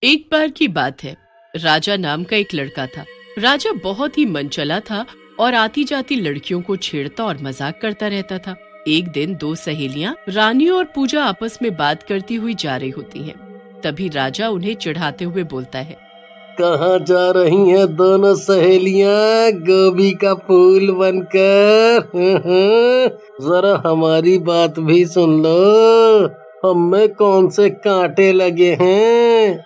एक बार की बात है। राजा नाम का एक लड़का था। राजा बहुत ही मनचला था और आती जाती लड़कियों को छेड़ता और मजाक करता रहता था। एक दिन दो सहेलियां रानी और पूजा आपस में बात करती हुई जा रही होती हैं। तभी राजा उन्हें चिढ़ाते हुए बोलता है। कहाँ जा रही हैं दोनों सहेलियां गोभी का फूल बनकर? जरा हमारी बात भी सुन लो, हम में कौन से कांटे लगे हैं।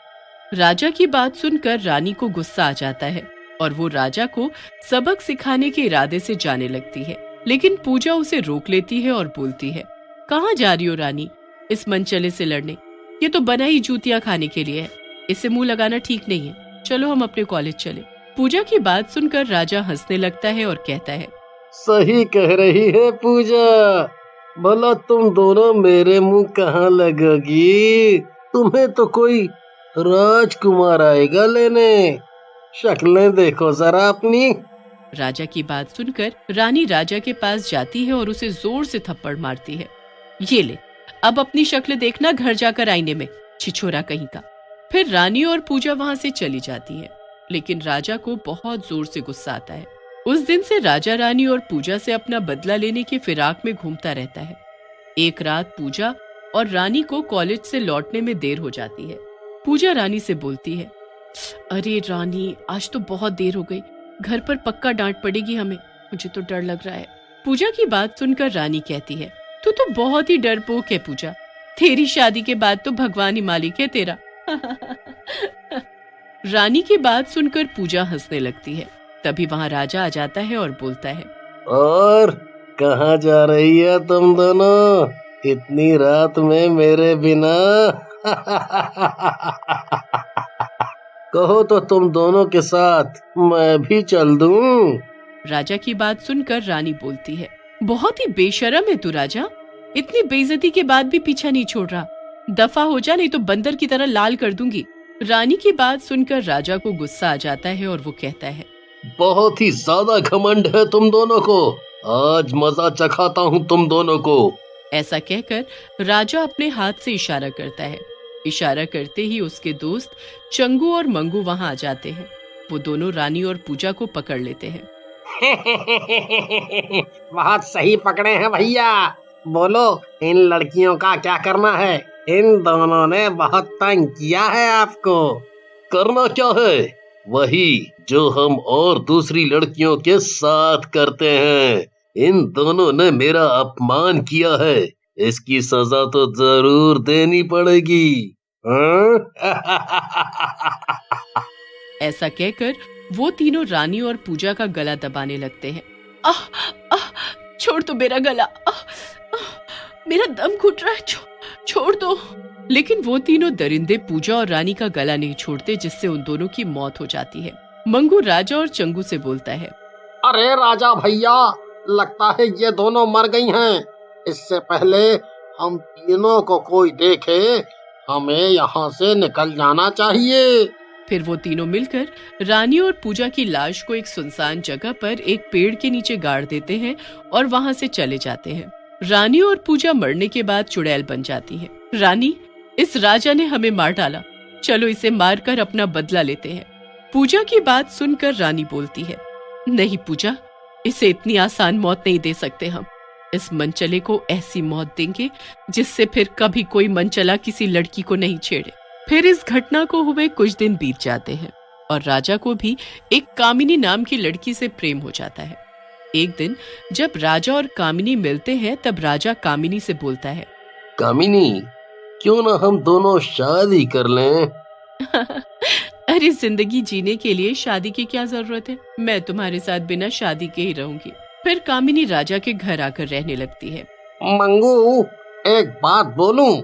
राजा की बात सुनकर रानी को गुस्सा आ जाता है और वो राजा को सबक सिखाने के इरादे से जाने लगती है। लेकिन पूजा उसे रोक लेती है और बोलती है, कहाँ जा रही हो रानी, इस मनचले से लड़ने? ये तो बना ही जूतियां खाने के लिए है, इसे मुंह लगाना ठीक नहीं है। चलो हम अपने कॉलेज चले। पूजा की बात सुनकर राजा हंसने लगता है और कहता है, सही कह रही है पूजा, भला तुम दोनों मेरे मुंह कहाँ लगोगी? तुम्हें तो कोई राजकुमार आएगा लेने। शक्लें देखो जरा अपनी। राजा की बात सुनकर रानी राजा के पास जाती है और उसे जोर से थप्पड़ मारती है। ये ले, अब अपनी शक्ल देखना घर जाकर आईने में, छिछोरा कहीं का। फिर रानी और पूजा वहां से चली जाती है। लेकिन राजा को बहुत जोर से गुस्सा आता है। उस दिन से राजा रानी और पूजा से अपना बदला लेने की फिराक में घूमता रहता है। एक रात पूजा और रानी को कॉलेज से लौटने में देर हो जाती है। पूजा रानी से बोलती है, अरे रानी, आज तो बहुत देर हो गई, घर पर पक्का डांट पड़ेगी हमें, मुझे तो डर लग रहा है। पूजा की बात सुनकर रानी कहती है, तू तो बहुत ही डरपोक है पूजा, तेरी शादी के बाद तो भगवान ही मालिक है तेरा। रानी की बात सुनकर पूजा हंसने लगती है। तभी वहां राजा आ जाता है और बोलता है, और कहाँ जा रही है तुम दोनों इतनी रात में मेरे बिना? कहो तो तुम दोनों के साथ मैं भी चल दूं। राजा की बात सुनकर रानी बोलती है, बहुत ही बेशरम है तू राजा, इतनी बेइज्जती के बाद भी पीछा नहीं छोड़ रहा। दफा हो जा, नहीं तो बंदर की तरह लाल कर दूंगी। रानी की बात सुनकर राजा को गुस्सा आ जाता है और वो कहता है, बहुत ही ज्यादा घमंड है तुम दोनों को, आज मजा चखाता हूँ तुम दोनों को। ऐसा कहकर राजा अपने हाथ से इशारा करता है। इशारा करते ही उसके दोस्त चंगू और मंगू वहां आ जाते हैं। वो दोनों रानी और पूजा को पकड़ लेते हैं। बहुत सही पकड़े हैं भैया, बोलो इन लड़कियों का क्या करना है? इन दोनों ने बहुत तंग किया है आपको। करना क्या है? वही जो हम और दूसरी लड़कियों के साथ करते हैं। इन दोनों ने मेरा अपमान किया है, इसकी सजा तो जरूर देनी पड़ेगी। हाँ? ऐसा कहकर वो तीनों रानी और पूजा का गला दबाने लगते हैं। आह, आह, छोड़ दो मेरा गला, मेरा दम घुट रहा है, छोड़ दो। लेकिन वो तीनों दरिंदे पूजा और रानी का गला नहीं छोड़ते, जिससे उन दोनों की मौत हो जाती है। मंगू राजा और चंगू से बोलता है, अरे राजा भैया, लगता है ये दोनों मर गई हैं। इससे पहले हम तीनों को कोई देखे, हमें यहाँ से निकल जाना चाहिए। फिर वो तीनों मिलकर रानी और पूजा की लाश को एक सुनसान जगह पर एक पेड़ के नीचे गाड़ देते हैं और वहां से चले जाते हैं। रानी और पूजा मरने के बाद चुड़ैल बन जाती है। रानी, इस राजा ने हमें मार डाला, चलो इसे मारकर अपना बदला लेते हैं। पूजा की बात सुनकर रानी बोलती है, नहीं पूजा, इसे इतनी आसान मौत नहीं दे सकते हम। इस मनचले को ऐसी मौत देंगे जिससे फिर कभी कोई मनचला किसी लड़की को नहीं छेड़े। फिर इस घटना को हुए कुछ दिन बीत जाते हैं और राजा को भी एक कामिनी नाम की लड़की से प्रेम हो जाता है। एक दिन जब राजा और कामिनी मिलते हैं, तब राजा कामिनी से बोलता है, कामिनी, क्यों ना हम दोनों शादी कर लें? अरे जिंदगी जीने के लिए शादी की क्या जरूरत है, मैं तुम्हारे साथ बिना शादी के ही रहूंगी। फिर कामिनी राजा के घर आकर रहने लगती है। मंगू, एक बात बोलूं,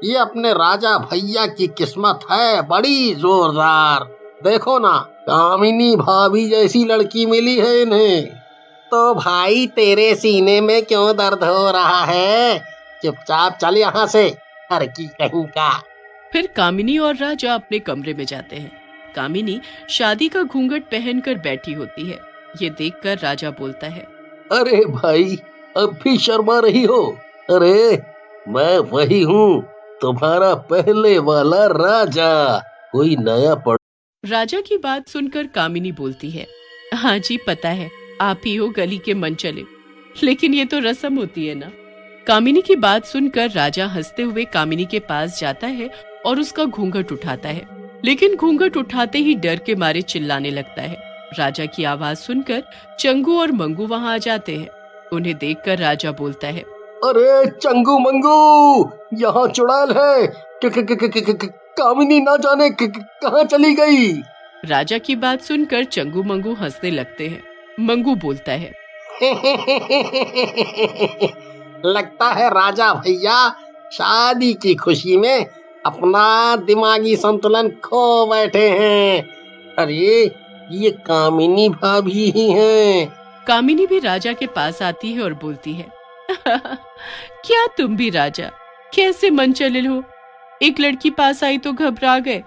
ये अपने राजा भैया की किस्मत है बड़ी जोरदार। देखो ना, कामिनी भाभी जैसी लड़की मिली है इन्हें। तो भाई तेरे सीने में क्यों दर्द हो रहा है? चुपचाप चल यहाँ से, हरकी कहीं का। फिर कामिनी और राजा अपने कमरे में जाते हैं। कामिनी शादी का घूंघट पहनकर बैठी होती है। ये देखकर राजा बोलता है, अरे भाई, अब भी शर्मा रही हो? अरे मैं वही हूँ, तुम्हारा पहले वाला राजा, कोई नया पड़। राजा की बात सुनकर कामिनी बोलती है, हाँ जी पता है, आप ही हो गली के मन चले, लेकिन ये तो रस्म होती है ना। कामिनी की बात सुनकर राजा हंसते हुए कामिनी के पास जाता है और उसका घूंघट उठाता है, लेकिन घूंघट उठाते ही डर के मारे चिल्लाने लगता है। राजा की आवाज सुनकर चंगू और मंगू वहां आ जाते हैं। उन्हें देखकर राजा बोलता है, अरे चंगू मंगू, यहाँ चुड़ैल है। कामिनी ना जाने कहाँ चली गई। राजा की बात सुनकर चंगू मंगू हंसने लगते हैं। मंगू बोलता है, लगता है राजा भैया शादी की खुशी में अपना दिमागी संतुलन खो बैठे हैं। अरे ये कामिनी भाभी ही हैं। कामिनी भी राजा के पास आती है और बोलती है, क्या तुम भी राजा, कैसे मन चले हो, एक लड़की पास आई तो घबरा गए।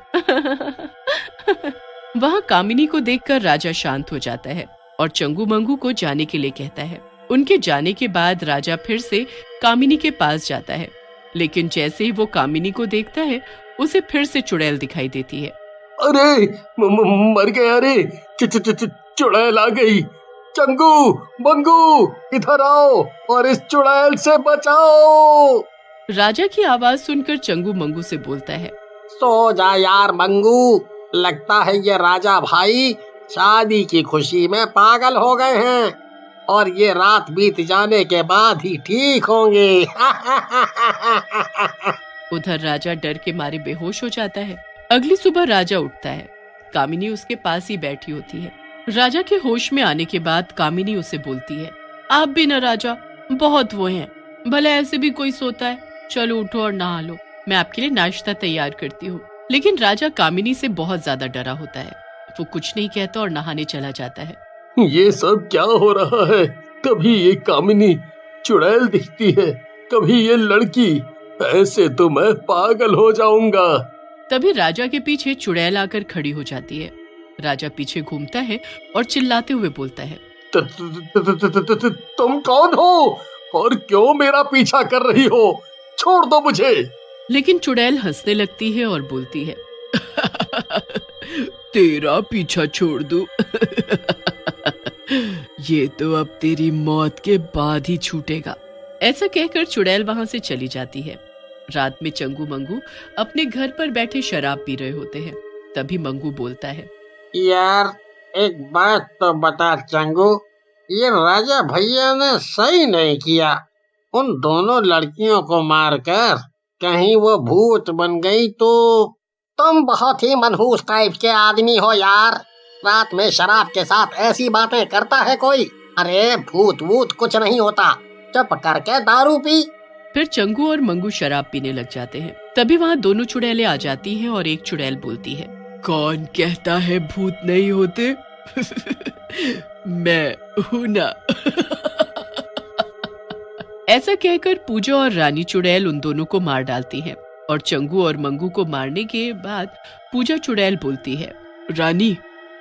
वहां कामिनी को देखकर राजा शांत हो जाता है और चंगू मंगू को जाने के लिए कहता है। उनके जाने के बाद राजा फिर से कामिनी के पास जाता है, लेकिन जैसे ही वो कामिनी को देखता है उसे फिर से चुड़ैल दिखाई देती है। अरे मर गया रे, चुड़ैल आ गई। चंगू मंगू इधर आओ और इस चुड़ैल से बचाओ। राजा की आवाज सुनकर चंगू मंगू से बोलता है, सो जा यार मंगू, लगता है ये राजा भाई शादी की खुशी में पागल हो गए हैं और ये रात बीत जाने के बाद ही ठीक होंगे। उधर राजा डर के मारे बेहोश हो जाता है। अगली सुबह राजा उठता है। कामिनी उसके पास ही बैठी होती है। राजा के होश में आने के बाद कामिनी उसे बोलती है, आप भी न राजा बहुत वो हैं, भले ऐसे भी कोई सोता है, चलो उठो और नहा लो, मैं आपके लिए नाश्ता तैयार करती हूँ। लेकिन राजा कामिनी से बहुत ज्यादा डरा होता है। वो कुछ नहीं कहता और नहाने चला जाता है। ये सब क्या हो रहा है? कभी ये कामिनी चुड़ैल दिखती है, कभी ये लड़की, ऐसे तो मैं पागल हो जाऊंगा। तभी राजा के पीछे चुड़ैल आकर खड़ी हो जाती है। राजा पीछे घूमता है और चिल्लाते हुए बोलता है, तुम कौन हो और क्यों मेरा पीछा कर रही हो? छोड़ दो मुझे। लेकिन चुड़ैल हंसने लगती है और बोलती है, तेरा पीछा छोड़ दूं? ये तो अब तेरी मौत के बाद ही छूटेगा। ऐसा कहकर चुड़ैल वहां से चली जाती है। रात में चंगू मंगू अपने घर पर बैठे शराब पी रहे होते हैं। तभी मंगू बोलता है, यार एक बात तो बता चंगू, ये राजा भैया ने सही नहीं किया। उन दोनों लड़कियों को मारकर कहीं वो भूत बन गई तो। तुम बहुत ही मनहूस टाइप के आदमी हो यार। रात में शराब के साथ ऐसी बातें करता है कोई? अरे भूत वूत कुछ नहीं होता, चुप करके दारू पी। फिर चंगू और मंगू शराब पीने लग जाते हैं। तभी वहाँ दोनों चुड़ैलें आ जाती हैं और एक चुड़ैल बोलती है, कौन कहता है भूत नहीं होते? मैं हूं ना। ऐसा कहकर पूजा और रानी चुड़ैल उन दोनों को मार डालती हैं और चंगू और मंगू को मारने के बाद पूजा चुड़ैल बोलती है, रानी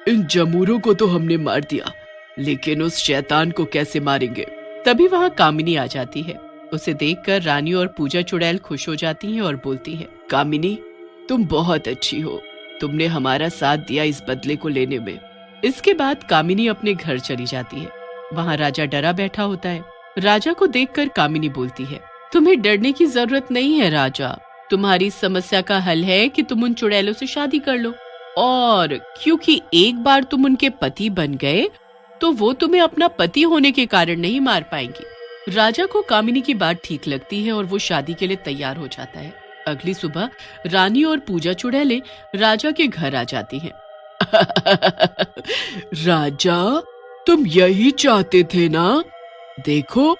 इन जमूरों को तो हमने मार दिया, लेकिन उस शैतान को कैसे मारेंगे? तभी वहाँ कामिनी आ जाती है। उसे देखकर रानी और पूजा चुड़ैल खुश हो जाती हैं और बोलती है, कामिनी तुम बहुत अच्छी हो, तुमने हमारा साथ दिया इस बदले को लेने में। इसके बाद कामिनी अपने घर चली जाती है। वहाँ राजा डरा बैठा होता है। राजा को देखकर कामिनी बोलती है, तुम्हें डरने की जरूरत नहीं है राजा, तुम्हारी समस्या का हल है कि तुम उन चुड़ैलों से शादी कर लो, और क्योंकि एक बार तुम उनके पति बन गए तो वो तुम्हें अपना पति होने के कारण नहीं मार पाएंगी। राजा को कामिनी की बात ठीक लगती है और वो शादी के लिए तैयार हो जाता है। अगली सुबह रानी और पूजा चुड़ैलें राजा के घर आ जाती हैं। राजा तुम यही चाहते थे ना? देखो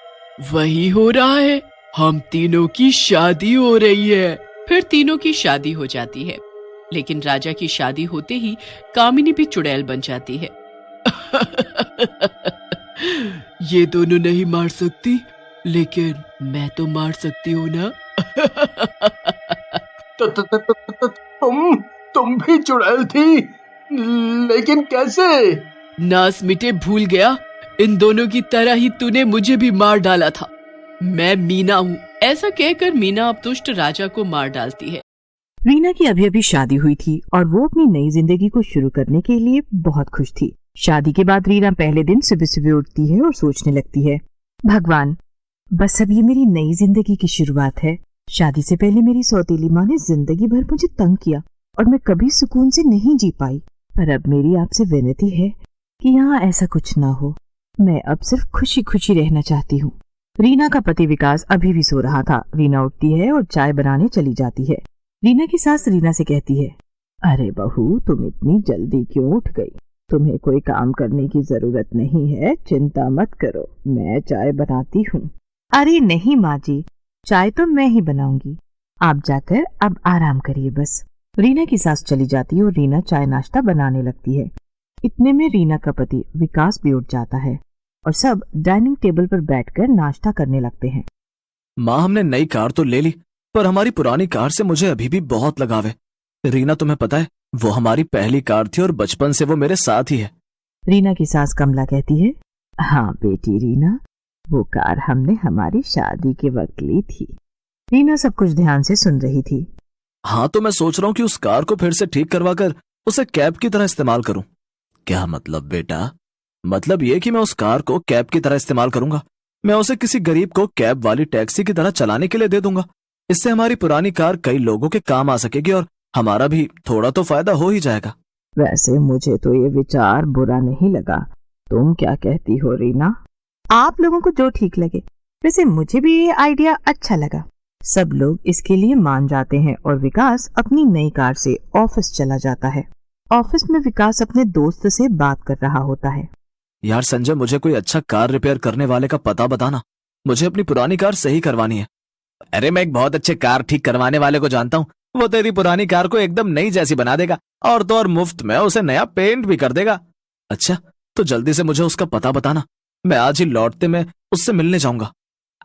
वही हो रहा है, हम तीनों की शादी हो रही है। फिर तीनों की शादी हो जाती है। लेकिन राजा की शादी होते ही कामिनी भी चुड़ैल बन जाती है। ये दोनों नहीं मार सकती, लेकिन मैं तो मार सकती हूँ ना। तुम भी चुड़ैल थी, लेकिन कैसे? नास मिटे भूल गया, इन दोनों की तरह ही तूने मुझे भी मार डाला था। मैं मीना हूँ। ऐसा कहकर मीना अब दुष्ट राजा को मार डालती है। रीना की अभी अभी शादी हुई थी और वो अपनी नई जिंदगी को शुरू करने के लिए बहुत खुश थी। शादी के बाद रीना पहले दिन सुबह सुबह उठती है और सोचने लगती है, भगवान, बस अब ये मेरी नई जिंदगी की शुरुआत है। शादी से पहले मेरी सौतेली माँ ने जिंदगी भर मुझे तंग किया और मैं कभी सुकून से नहीं जी पाई, पर अब मेरी आपसे विनती है कि यहाँ ऐसा कुछ ना हो। मैं अब सिर्फ खुशी खुशी रहना चाहती हूँ। रीना का पति विकास अभी भी सो रहा था। रीना उठती है और चाय बनाने चली जाती है। रीना की सास रीना से कहती है, अरे बहू, तुम इतनी जल्दी क्यों उठ गई? तुम्हें कोई काम करने की जरूरत नहीं है, चिंता मत करो, मैं चाय बनाती हूँ। अरे नहीं माँ जी, चाय तो मैं ही बनाऊंगी, आप जाकर अब आराम करिए बस। रीना की सास चली जाती है और रीना चाय नाश्ता बनाने लगती है। इतने में रीना का पति विकास भी उठ जाता है और सब डाइनिंग टेबल पर बैठकर नाश्ता करने लगते हैं। माँ, हमने नई कार तो ले ली, पर हमारी पुरानी कार से मुझे अभी भी बहुत लगाव है। रीना, तुम्हें पता है, वो हमारी पहली कार थी और बचपन से वो मेरे साथ ही है। रीना की सास कमला कहती है, हाँ बेटी रीना, वो कार हमने हमारी शादी के वक्त ली थी। रीना सब कुछ ध्यान से सुन रही थी। हाँ, तो मैं सोच रहा हूँ कि उस कार को फिर से ठीक करवा कर उसे कैब की तरह इस्तेमाल करूं। क्या मतलब बेटा? मतलब ये कि मैं उस कार को कैब की तरह इस्तेमाल करूंगा। मैं उसे किसी गरीब को कैब वाली टैक्सी की तरह चलाने के लिए दे दूंगा। इससे हमारी पुरानी कार कई लोगों के काम आ सकेगी और हमारा भी थोड़ा तो फायदा हो ही जाएगा। वैसे मुझे तो ये विचार बुरा नहीं लगा। तुम क्या कहती हो रीना? आप लोगों को जो ठीक लगे। वैसे मुझे भी ये आइडिया अच्छा लगा। सब लोग इसके लिए मान जाते हैं और विकास अपनी नई कार से ऑफिस चला जाता है। ऑफिस में विकास अपने दोस्त से बात कर रहा होता है। यार संजय, मुझे कोई अच्छा कार रिपेयर करने वाले का पता बताना। मुझे अपनी पुरानी कार सही करवानी है। अरे, मैं एक बहुत अच्छे कार ठीक करवाने वाले को जानता हूँ। वो तेरी पुरानी कार को एकदम नई जैसी बना देगा और तो और मुफ्त में उसे नया पेंट भी कर देगा। अच्छा, तो जल्दी से मुझे उसका पता बताना। मैं आज ही लौटते में उससे मिलने जाऊंगा।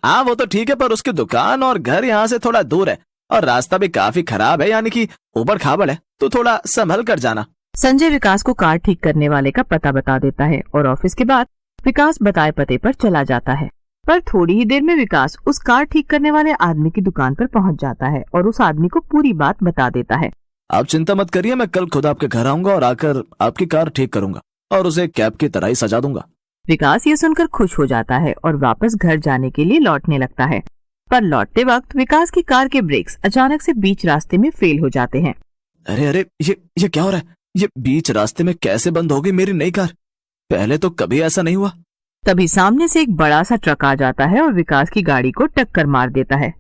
हाँ, वो तो ठीक है, पर उसकी दुकान और घर यहाँ से थोड़ा दूर है और रास्ता भी काफी खराब है, यानी कि ऊबड़ खाबड़ है, तो थोड़ा संभल कर जाना। संजय विकास को कार ठीक करने वाले का पता बता देता है और ऑफिस के बाद विकास बताए पते पर चला जाता है। पर थोड़ी ही देर में विकास उस कार ठीक करने वाले आदमी की दुकान पर पहुंच जाता है और उस आदमी को पूरी बात बता देता है। आप चिंता मत करिए, मैं कल खुद आपके घर आऊंगा और आकर आपकी कार ठीक करूंगा और उसे कैब की तरह ही सजा दूंगा। विकास ये सुनकर खुश हो जाता है और वापस घर जाने के लिए लौटने लगता है। पर लौटते वक्त विकास की कार के ब्रेक्स अचानक से बीच रास्ते में फेल हो जाते हैं। अरे अरे, ये क्या हो रहा है? ये बीच रास्ते में कैसे बंद हो गई मेरी नई कार? पहले तो कभी ऐसा नहीं हुआ। तभी सामने से एक बड़ा सा ट्रक आ जाता है और विकास की गाड़ी को टक्कर मार देता है।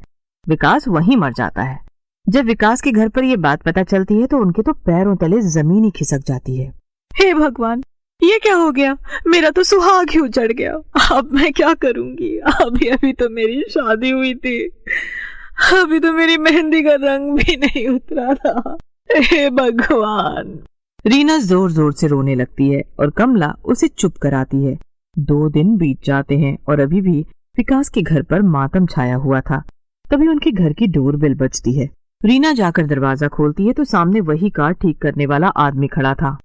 विकास वहीं मर जाता है। जब विकास के घर पर यह बात पता चलती है तो उनके तो पैरों तले जमीन ही खिसक जाती है। हे भगवान, ये क्या हो गया? मेरा तो सुहाग ही उजड़ गया। अब मैं क्या करूंगी? अभी तो मेरी शादी हुई थी, अभी तो मेरी मेहंदी का रंग भी नहीं उतरा था। हे भगवान। रीना जोर जोर से रोने लगती है और कमला उसे चुप कराती है। 2 दिन बीत जाते हैं और अभी भी विकास के घर पर मातम छाया हुआ था। तभी उनके घर की डोरबेल बजती है। रीना जाकर दरवाजा खोलती है तो सामने वही कार ठीक करने वाला आदमी खड़ा था।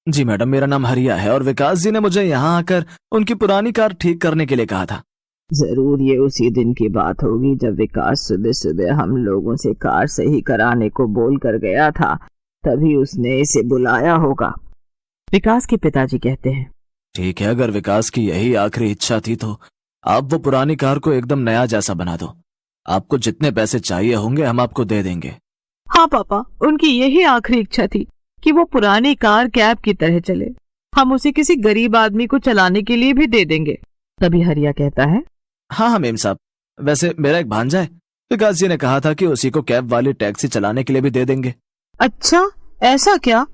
जी मैडम, मेरा नाम हरिया है और विकास जी ने मुझे यहाँ आकर उनकी पुरानी कार ठीक करने के लिए कहा था। जरूर ये उसी दिन की बात होगी जब विकास सुबह सुबह हम लोगों से कार सही कराने को बोल कर गया था, तभी उसने इसे बुलाया होगा, विकास के पिताजी कहते हैं। ठीक है, अगर विकास की यही आखिरी इच्छा थी तो आप वो पुरानी कार को एकदम नया जैसा बना दो। आपको जितने पैसे चाहिए होंगे हम आपको दे देंगे। हाँ पापा, उनकी यही आखिरी इच्छा थी कि वो पुरानी कार कैब की तरह चले। हम उसे किसी गरीब आदमी को चलाने के लिए भी दे देंगे। तभी हरिया कहता है, हाँ मेम साहब, वैसे मेरा एक भांजा है, विकास जी ने कहा था कि उसी को कैब वाली टैक्सी चलाने के लिए भी दे देंगे। अच्छा, ऐसा क्या?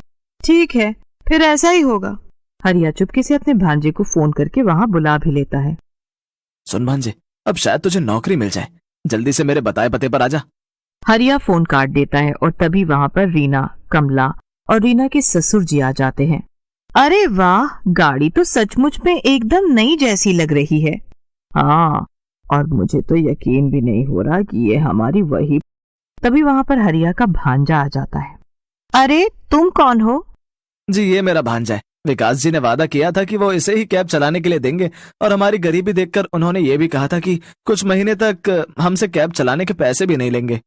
ठीक है, फिर ऐसा ही होगा। हरिया चुपके से अपने भांजे को फोन करके वहाँ बुला भी लेता है। सुन भांजे, अब शायद तुझे नौकरी मिल जाए, जल्दी से मेरे बताए पते पर आजा। हरिया फोन काट देता है और तभी वहाँ पर रीना, कमला और रीना के ससुर जी आ जाते हैं। अरे वाह, गाड़ी तो सचमुच में एकदम नई जैसी लग रही है। हाँ, और मुझे तो यकीन भी नहीं हो रहा कि ये हमारी वही। तभी वहाँ पर हरिया का भांजा आ जाता है। अरे तुम कौन हो? जी ये मेरा भांजा है। विकास जी ने वादा किया था कि वो इसे ही कैब चलाने के लिए देंगे और हमारी गरीबी देखकर उन्होंने ये भी कहा था कि कुछ महीने तक हमसे कैब चलाने के पैसे भी नहीं लेंगे।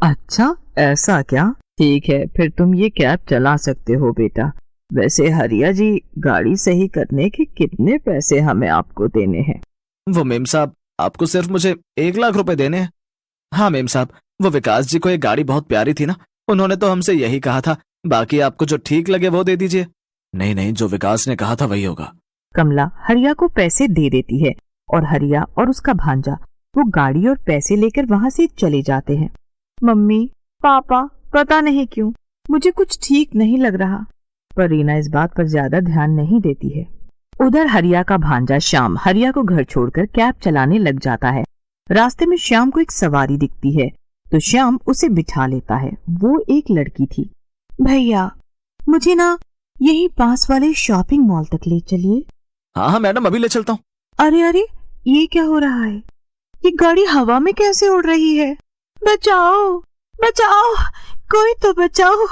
अच्छा, ऐसा क्या? ठीक है, फिर तुम ये कैब चला सकते हो बेटा। वैसे हरिया जी, गाड़ी सही करने के कितने पैसे हमें आपको देने हैं? वो मेम साहब, आपको सिर्फ मुझे 1 लाख रुपए देने हैं। हाँ मेम साहब, वो विकास जी को एक गाड़ी बहुत प्यारी थी ना, उन्होंने तो हमसे यही कहा था। बाकी आपको जो ठीक लगे वो दे दीजिए। नहीं नहीं, जो विकास ने कहा था वही होगा। कमला हरिया को पैसे दे देती है और हरिया और उसका भांजा वो गाड़ी और पैसे लेकर वहां से चले जाते हैं। मम्मी, पापा, पता नहीं क्यों मुझे कुछ ठीक नहीं लग रहा, पर रीना इस बात पर ज्यादा ध्यान नहीं देती है। उधर हरिया का भांजा श्याम हरिया को घर छोड़कर कैब चलाने लग जाता है। रास्ते में श्याम को एक सवारी दिखती है तो श्याम उसे बिठा लेता है। वो एक लड़की थी। भैया, मुझे ना यही पास वाले शॉपिंग मॉल तक ले चलिए। हाँ हाँ मैडम, अभी ले चलता हूँ। अरे अरे, ये क्या हो रहा है? ये गाड़ी हवा में कैसे उड़ रही है? बचाओ बचाओ, कोई तो बचाओ।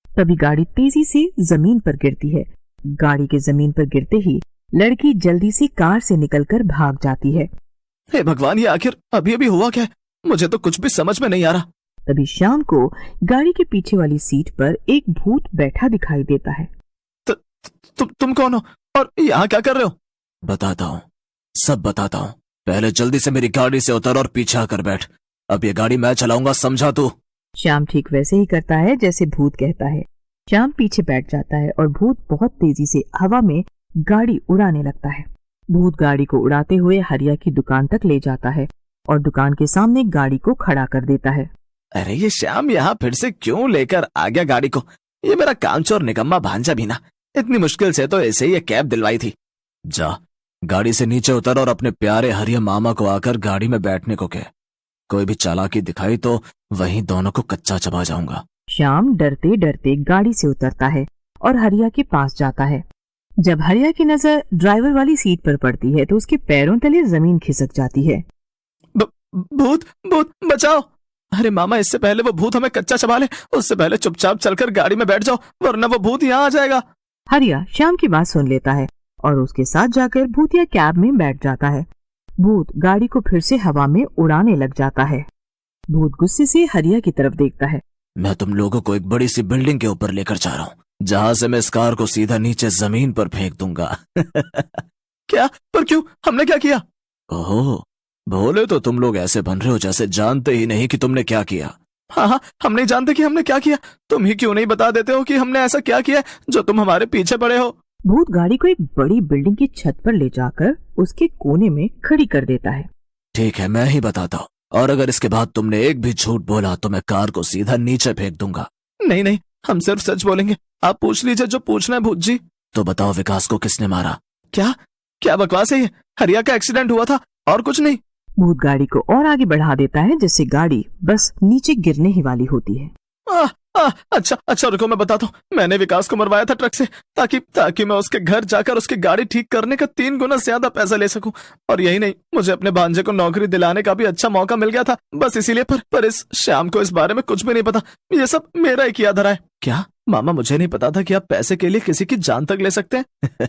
तभी गाड़ी तेजी से जमीन पर गिरती है। गाड़ी के जमीन पर गिरते ही लड़की जल्दी से कार से निकलकर भाग जाती है। हे भगवान, ये आखिर अभी अभी हुआ क्या है? मुझे तो कुछ भी समझ में नहीं आ रहा। तभी श्याम को गाड़ी के पीछे वाली सीट पर एक भूत बैठा दिखाई देता है। तुम कौन हो और यहाँ क्या कर रहे हो? बताता हूँ, सब बताता हूँ। पहले जल्दी से मेरी गाड़ी से उतर और पीछे आकर बैठ। अब ये गाड़ी मैं चलाऊंगा, समझा तू? श्याम ठीक वैसे ही करता है जैसे भूत कहता है। श्याम पीछे बैठ जाता है और भूत बहुत तेजी से हवा में गाड़ी उड़ाने लगता है। भूत गाड़ी को उड़ाते हुए हरिया की दुकान तक ले जाता है और दुकान के सामने गाड़ी को खड़ा कर देता है। अरे ये श्याम यहाँ फिर से क्यों लेकर आ गया गाड़ी को? ये मेरा कामचोर निकम्मा भांजा भी ना, इतनी मुश्किल से तो ऐसे ही ये कैब दिलवाई थी। जा, गाड़ी से नीचे उतर और अपने प्यारे हरिया मामा को आकर गाड़ी में बैठने को कह। कोई भी चालाकी दिखाई तो वहीं दोनों को कच्चा चबा जाऊंगा। श्याम डरते डरते गाड़ी से उतरता है और हरिया के पास जाता है। जब हरिया की नजर ड्राइवर वाली सीट पर पड़ती है तो उसके पैरों तले जमीन खिसक जाती है। भूत भूत बचाओ! अरे मामा, इससे पहले वो भूत हमें कच्चा चबा ले, उससे पहले चुपचाप चलकर गाड़ी में बैठ जाओ, वरना वो भूत यहाँ आ जाएगा। हरिया श्याम की बात सुन लेता है और उसके साथ जाकर भूतिया कैब में बैठ जाता है। भूत गाड़ी को फिर से हवा में उड़ाने लग जाता है। भूत गुस्से से हरिया की तरफ देखता है। मैं तुम लोगों को एक बड़ी सी बिल्डिंग के ऊपर लेकर जा रहा हूँ, जहां से मैं इस कार को सीधा नीचे जमीन पर फेंक दूंगा। क्या? पर क्यों? हमने क्या किया? ओहो, भोले तो तुम लोग ऐसे बन रहे हो जैसे जानते ही नहीं कि तुमने क्या किया। हाँ हाँ, हम नहीं जानते कि हमने क्या किया। तुम ही क्यों नहीं बता देते हो कि हमने ऐसा क्या किया जो तुम हमारे पीछे पड़े हो? भूत गाड़ी को एक बड़ी बिल्डिंग की छत पर ले जाकर उसके कोने में खड़ी कर देता है। ठीक है, मैं ही बताता हूँ, और अगर इसके बाद तुमने एक भी झूठ बोला तो मैं कार को सीधा नीचे फेंक दूंगा। नहीं नहीं, हम सिर्फ सच बोलेंगे। आप पूछ लीजिए जो पूछना है भूत जी। तो बताओ, विकास को किसने मारा? क्या क्या बकवास है ये? हरिया का एक्सीडेंट हुआ था और कुछ नहीं। भूत गाड़ी को और आगे बढ़ा देता है जिससे गाड़ी बस नीचे गिरने ही वाली होती है। अच्छा रुको, मैं बताता हूँ। मैंने विकास को मरवाया था ट्रक से ताकि मैं उसके घर जाकर उसकी गाड़ी ठीक करने का 3 गुना ज्यादा पैसा ले सकूं। और यही नहीं, मुझे अपने भांजे को नौकरी दिलाने का भी अच्छा मौका मिल गया था, बस इसीलिए। पर इस श्याम को इस बारे में कुछ भी नहीं पता। ये सब मेरा ही किया धरा है। क्या मामा, मुझे नहीं पता था कि आप पैसे के लिए किसी की जान तक ले सकते हैं।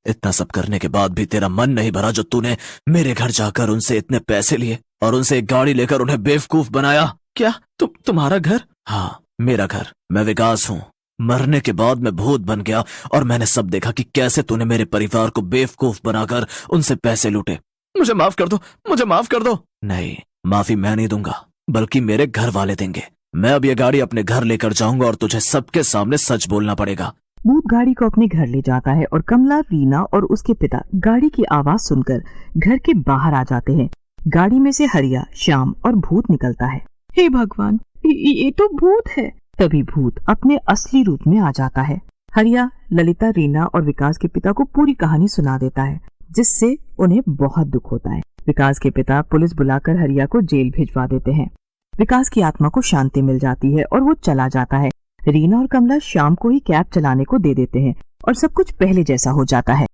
इतना सब करने के बाद भी तेरा मन नहीं भरा जो तूने मेरे घर जाकर उनसे इतने पैसे लिए और उनसे एक गाड़ी लेकर उन्हें बेवकूफ बनाया। क्या तुम्हारा घर? हाँ, मेरा घर। मैं विकास हूँ। मरने के बाद मैं भूत बन गया और मैंने सब देखा कि कैसे तूने मेरे परिवार को बेवकूफ बनाकर उनसे पैसे लूटे। मुझे माफ कर दो, मुझे माफ कर दो। नहीं, माफी मैं नहीं दूंगा, बल्कि मेरे घर वाले देंगे। मैं अब ये गाड़ी अपने घर लेकर जाऊंगा और तुझे सबके सामने सच बोलना पड़ेगा। भूत गाड़ी को अपने घर ले जाता है और कमला, रीना और उसके पिता गाड़ी की आवाज सुनकर घर के बाहर आ जाते हैं। गाड़ी में से हरिया, श्याम और भूत निकलता है। हे भगवान, ये तो भूत है। तभी भूत अपने असली रूप में आ जाता है। हरिया, ललिता, रीना और विकास के पिता को पूरी कहानी सुना देता है, जिससे उन्हें बहुत दुख होता है। विकास के पिता पुलिस बुलाकर हरिया को जेल भिजवा देते हैं। विकास की आत्मा को शांति मिल जाती है और वो चला जाता है। रीना और कमला श्याम को ही कैब चलाने को दे देते हैं और सब कुछ पहले जैसा हो जाता है।